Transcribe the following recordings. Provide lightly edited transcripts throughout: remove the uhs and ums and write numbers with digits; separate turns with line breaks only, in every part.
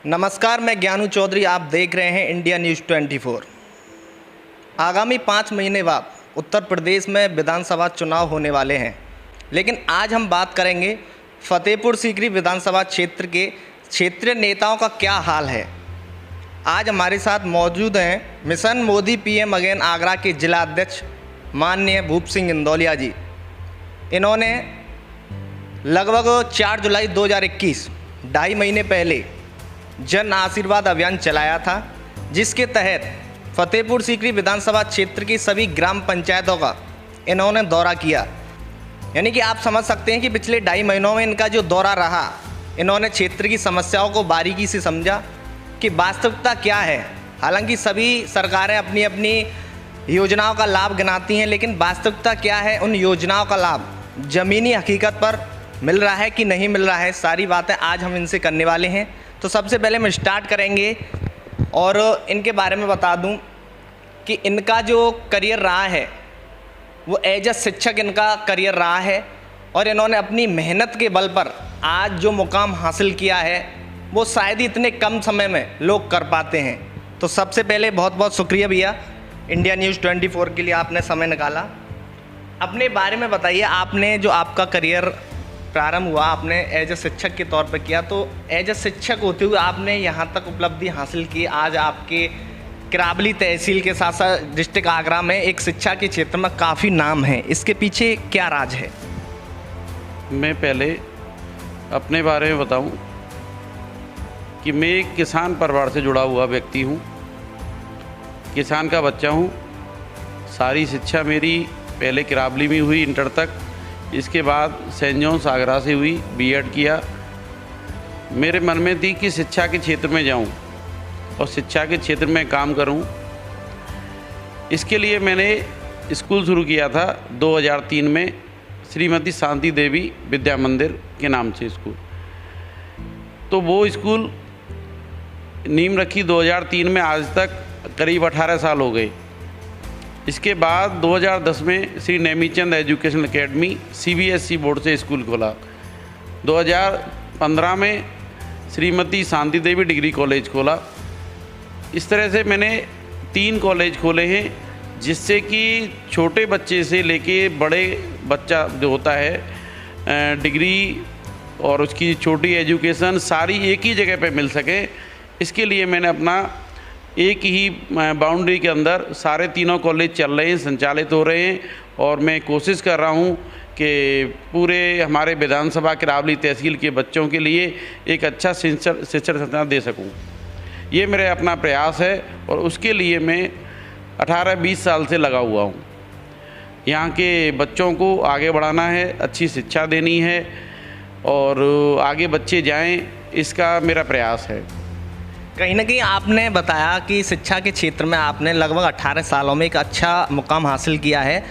नमस्कार, मैं ज्ञानू चौधरी। आप देख रहे हैं इंडिया न्यूज़ 24। आगामी 5 महीने बाद उत्तर प्रदेश में विधानसभा चुनाव होने वाले हैं, लेकिन आज हम बात करेंगे फतेहपुर सीकरी विधानसभा क्षेत्र के क्षेत्रीय नेताओं का क्या हाल है। आज हमारे साथ मौजूद हैं mission Modi PM again Agra के जिला अध्यक्ष माननीय भूप सिंह इंदौलिया जी। इन्होंने लगभग 4 जुलाई 2021 ढाई महीने पहले जन आशीर्वाद अभियान चलाया था, जिसके तहत फतेहपुर सीकरी विधानसभा क्षेत्र की सभी ग्राम पंचायतों का इन्होंने दौरा किया। यानी कि आप समझ सकते हैं कि पिछले ढाई महीनों में इनका जो दौरा रहा, इन्होंने क्षेत्र की समस्याओं को बारीकी से समझा कि वास्तविकता क्या है। हालांकि सभी सरकारें अपनी अपनी योजनाओं का लाभ गिनाती हैं, लेकिन वास्तविकता क्या है, उन योजनाओं का लाभ ज़मीनी हकीकत पर मिल रहा है कि नहीं मिल रहा है, सारी बातें आज हम इनसे करने वाले हैं। तो सबसे पहले हम स्टार्ट करेंगे और इनके बारे में बता दूं कि इनका जो करियर रहा है वो एज अ शिक्षक इनका करियर रहा है, और इन्होंने अपनी मेहनत के बल पर आज जो मुकाम हासिल किया है वो शायद ही इतने कम समय में लोग कर पाते हैं। तो सबसे पहले बहुत बहुत शुक्रिया भैया, इंडिया न्यूज़ 24 के लिए आपने समय निकाला। अपने बारे में बताइए, आपने जो आपका करियर प्रारंभ हुआ आपने एज अ शिक्षक के तौर पर किया, तो एज अ शिक्षक होते हुए आपने यहाँ तक उपलब्धि हासिल की। आज आपके किराबली तहसील के साथ साथ डिस्ट्रिक्ट आगरा में एक शिक्षा के क्षेत्र में काफ़ी नाम है, इसके पीछे क्या राज है?
मैं पहले अपने बारे में बताऊं कि मैं एक किसान परिवार से जुड़ा हुआ व्यक्ति हूं, किसान का बच्चा हूं। सारी शिक्षा मेरी पहले किराबली में हुई इंटर तक, इसके बाद सेंट जॉन्स आगरा से हुई, बीएड किया। मेरे मन में थी कि शिक्षा के क्षेत्र में जाऊं और शिक्षा के क्षेत्र में काम करूं। इसके लिए मैंने स्कूल शुरू किया था 2003 में, श्रीमती शांति देवी विद्या मंदिर के नाम से स्कूल। तो वो स्कूल नींव रखी 2003 में, आज तक करीब 18 साल हो गए। इसके बाद 2010 में Shri Nemichand education academy CBSE board से स्कूल खोला। 2015 में श्रीमती शांति देवी डिग्री कॉलेज खोला। इस तरह से मैंने 3 कॉलेज खोले हैं, जिससे कि छोटे बच्चे से लेके बड़े बच्चा जो होता है डिग्री और उसकी छोटी एजुकेशन सारी एक ही जगह पे मिल सके। इसके लिए मैंने अपना एक ही बाउंड्री के अंदर सारे तीनों कॉलेज चल रहे हैं, संचालित हो रहे हैं, और मैं कोशिश कर रहा हूं कि पूरे हमारे विधानसभा किराबली तहसील के बच्चों के लिए एक अच्छा शिक्षण संस्थान दे सकूं। ये मेरा अपना प्रयास है और उसके लिए मैं 18-20 साल से लगा हुआ हूं। यहाँ के बच्चों को आगे बढ़ाना है, अच्छी शिक्षा देनी है और आगे बच्चे जाएं, इसका मेरा प्रयास है।
कहीं ना कहीं आपने बताया कि शिक्षा के क्षेत्र में आपने लगभग 18 सालों में एक अच्छा मुकाम हासिल किया है,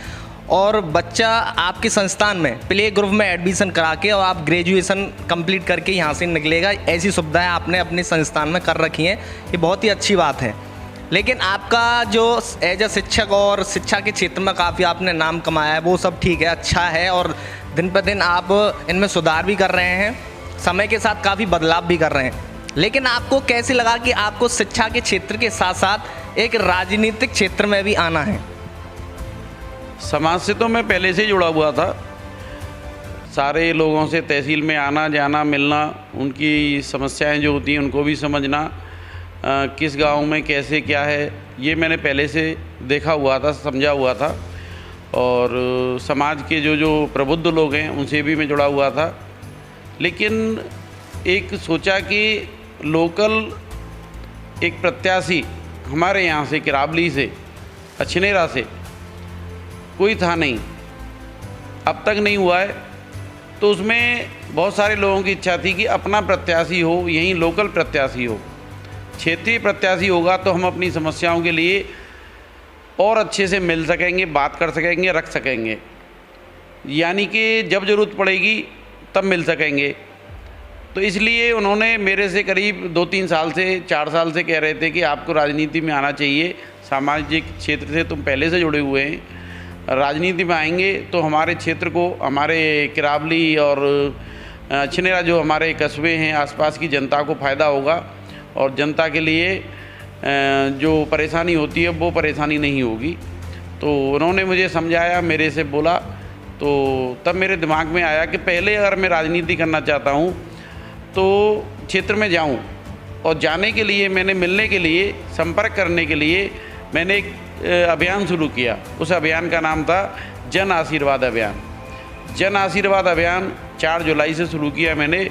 और बच्चा आपके संस्थान में प्ले ग्रुप में एडमिशन करा के और आप ग्रेजुएशन कंप्लीट करके यहाँ से निकलेगा, ऐसी सुविधाएं आपने अपने संस्थान में कर रखी हैं। ये बहुत ही अच्छी बात है। लेकिन आपका जो एज अ शिक्षक और शिक्षा के क्षेत्र में काफ़ी आपने नाम कमाया है, वो सब ठीक है, अच्छा है, और दिन पर दिन आप इनमें सुधार भी कर रहे हैं, समय के साथ काफ़ी बदलाव भी कर रहे हैं। लेकिन आपको कैसे लगा कि आपको शिक्षा के क्षेत्र के साथ साथ एक राजनीतिक क्षेत्र में भी आना है?
समाज से तो मैं पहले से ही जुड़ा हुआ था। सारे लोगों से तहसील में आना जाना, मिलना, उनकी समस्याएं जो होती हैं उनको भी समझना, किस गांव में कैसे क्या है, ये मैंने पहले से देखा हुआ था, समझा हुआ था। और समाज के जो प्रबुद्ध लोग हैं उनसे भी मैं जुड़ा हुआ था। लेकिन एक सोचा कि लोकल एक प्रत्याशी हमारे यहाँ से किराबली से, अछनेरा से कोई था नहीं, अब तक नहीं हुआ है। तो उसमें बहुत सारे लोगों की इच्छा थी कि अपना प्रत्याशी हो, यहीं लोकल प्रत्याशी हो, क्षेत्रीय प्रत्याशी होगा तो हम अपनी समस्याओं के लिए और अच्छे से मिल सकेंगे, बात कर सकेंगे, रख सकेंगे, यानी कि जब ज़रूरत पड़ेगी तब मिल सकेंगे। तो इसलिए उन्होंने मेरे से करीब 2-3 साल से 4 साल से कह रहे थे कि आपको राजनीति में आना चाहिए, सामाजिक क्षेत्र से तुम पहले से जुड़े हुए हैं, राजनीति में आएंगे तो हमारे क्षेत्र को, हमारे किराबली और छिनेरा जो हमारे कस्बे हैं आसपास की जनता को फ़ायदा होगा और जनता के लिए जो परेशानी होती है वो परेशानी नहीं होगी। तो उन्होंने मुझे समझाया, मेरे से बोला, तो तब मेरे दिमाग में आया कि पहले अगर मैं राजनीति करना चाहता हूँ तो क्षेत्र में जाऊँ, और जाने के लिए मैंने मिलने के लिए, संपर्क करने के लिए मैंने एक अभियान शुरू किया। उस अभियान का नाम था जन आशीर्वाद अभियान। जन आशीर्वाद अभियान 4 जुलाई से शुरू किया मैंने,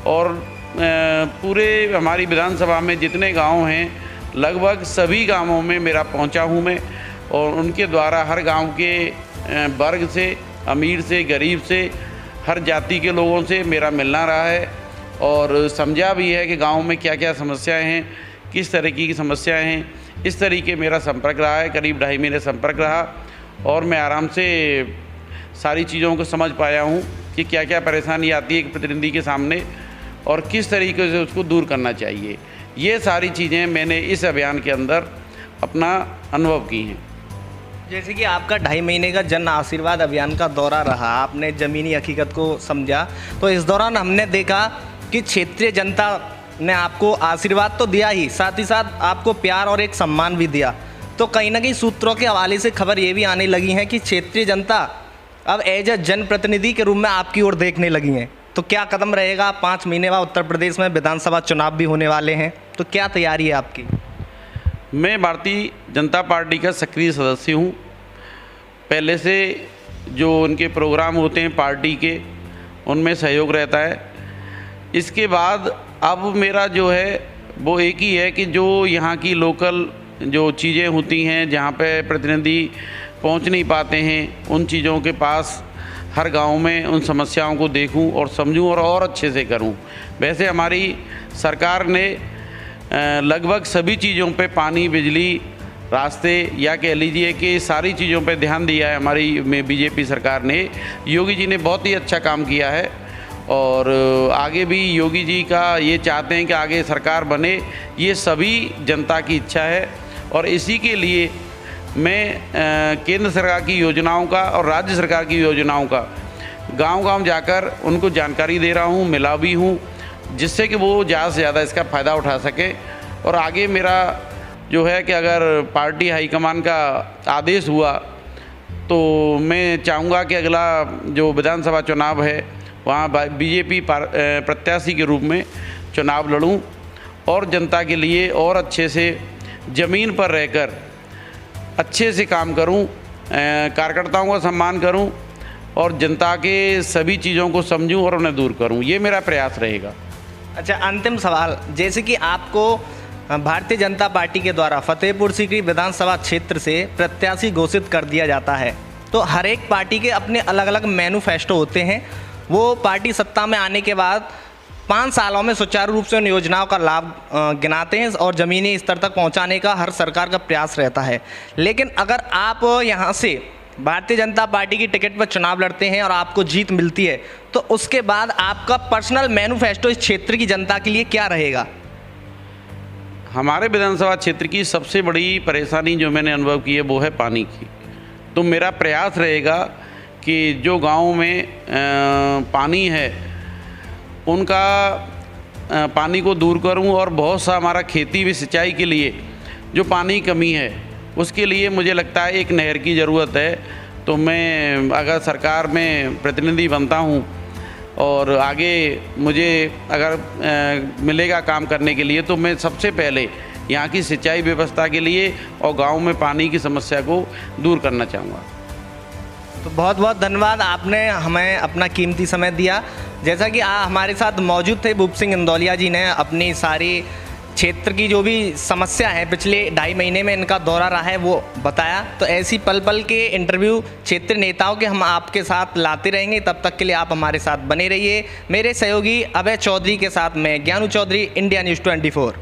और पूरे हमारी विधानसभा में जितने गांव हैं लगभग सभी गांवों में मेरा पहुंचा हूं मैं, और उनके द्वारा हर गांव के वर्ग से, अमीर से, गरीब से, हर जाति के लोगों से मेरा मिलना रहा है, और समझा भी है कि गांव में क्या क्या समस्याएं हैं, किस तरीके की समस्याएं हैं। इस तरीके मेरा संपर्क रहा है, करीब 2.5 महीने संपर्क रहा, और मैं आराम से सारी चीज़ों को समझ पाया हूं कि क्या क्या परेशानी आती है एक प्रतिनिधि के सामने और किस तरीके से उसको दूर करना चाहिए। ये सारी चीज़ें मैंने इस अभियान के अंदर अपना अनुभव की हैं।
जैसे कि आपका 2.5 महीने का जन आशीर्वाद अभियान का दौरा रहा, आपने ज़मीनी हकीकत को समझा, तो इस दौरान हमने देखा कि क्षेत्रीय जनता ने आपको आशीर्वाद तो दिया ही, साथ ही साथ आपको प्यार और एक सम्मान भी दिया। तो कहीं ना कहीं सूत्रों के हवाले से खबर ये भी आने लगी है कि क्षेत्रीय जनता अब एज ए जनप्रतिनिधि के रूप में आपकी ओर देखने लगी हैं। तो क्या कदम रहेगा? 5 महीने बाद उत्तर प्रदेश में विधानसभा चुनाव भी होने वाले हैं, तो क्या तैयारी है आपकी?
मैं भारतीय जनता पार्टी का सक्रिय सदस्य हूँ। पहले से जो उनके प्रोग्राम होते हैं पार्टी के, उनमें सहयोग रहता है। इसके बाद अब मेरा जो है वो एक ही है कि जो यहाँ की लोकल जो चीज़ें होती हैं, जहाँ पे प्रतिनिधि पहुँच नहीं पाते हैं, उन चीज़ों के पास हर गांव में उन समस्याओं को देखूं और समझूं और अच्छे से करूं। वैसे हमारी सरकार ने लगभग सभी चीज़ों पे, पानी, बिजली, रास्ते, या कह लीजिए कि सारी चीज़ों पे ध्यान दिया है हमारी बीजेपी सरकार ने। योगी जी ने बहुत ही अच्छा काम किया है, और आगे भी योगी जी का ये चाहते हैं कि आगे सरकार बने, ये सभी जनता की इच्छा है। और इसी के लिए मैं केंद्र सरकार की योजनाओं का और राज्य सरकार की योजनाओं का गांव-गांव जाकर उनको जानकारी दे रहा हूं, मिला भी हूं, जिससे कि वो ज़्यादा से ज़्यादा इसका फ़ायदा उठा सके। और आगे मेरा जो है कि अगर पार्टी हाईकमान का आदेश हुआ तो मैं चाहूँगा कि अगला जो विधानसभा चुनाव है वहाँ बीजेपी प्रत्याशी के रूप में चुनाव लड़ूँ, और जनता के लिए और अच्छे से ज़मीन पर रहकर अच्छे से काम करूं, कार्यकर्ताओं का सम्मान करूं, और जनता के सभी चीज़ों को समझूं और उन्हें दूर करूं। ये मेरा प्रयास रहेगा।
अच्छा, अंतिम सवाल, जैसे कि आपको भारतीय जनता पार्टी के द्वारा फतेहपुर सीकरी विधानसभा क्षेत्र से प्रत्याशी घोषित कर दिया जाता है, तो हर एक पार्टी के अपने अलग अलग मैनिफेस्टो होते हैं। वो पार्टी सत्ता में आने के बाद 5 सालों में सुचारू रूप से उन योजनाओं का लाभ गिनाते हैं और ज़मीनी स्तर तक पहुंचाने का हर सरकार का प्रयास रहता है। लेकिन अगर आप यहां से भारतीय जनता पार्टी की टिकट पर चुनाव लड़ते हैं और आपको जीत मिलती है, तो उसके बाद आपका पर्सनल मैनिफेस्टो इस क्षेत्र की जनता के लिए क्या रहेगा?
हमारे विधानसभा क्षेत्र की सबसे बड़ी परेशानी जो मैंने अनुभव की है वो है पानी की। तो मेरा प्रयास रहेगा कि जो गाँव में पानी है उनका पानी को दूर करूं, और बहुत सा हमारा खेती भी, सिंचाई के लिए जो पानी कमी है उसके लिए मुझे लगता है एक नहर की ज़रूरत है। तो मैं अगर सरकार में प्रतिनिधि बनता हूं और आगे मुझे अगर मिलेगा काम करने के लिए, तो मैं सबसे पहले यहाँ की सिंचाई व्यवस्था के लिए और गांव में पानी की समस्या को दूर करना चाहूँगा।
तो बहुत बहुत धन्यवाद, आपने हमें अपना कीमती समय दिया। जैसा कि हमारे साथ मौजूद थे भूप सिंह इंदौलिया जी ने अपनी सारी क्षेत्र की जो भी समस्या है, पिछले 2.5 महीने में इनका दौरा रहा है, वो बताया। तो ऐसी पल पल के इंटरव्यू क्षेत्रीय नेताओं के हम आपके साथ लाते रहेंगे। तब तक के लिए आप हमारे साथ बने रहिए। मेरे सहयोगी अभय चौधरी के साथ मैं ज्ञानू चौधरी, इंडिया न्यूज़ 24।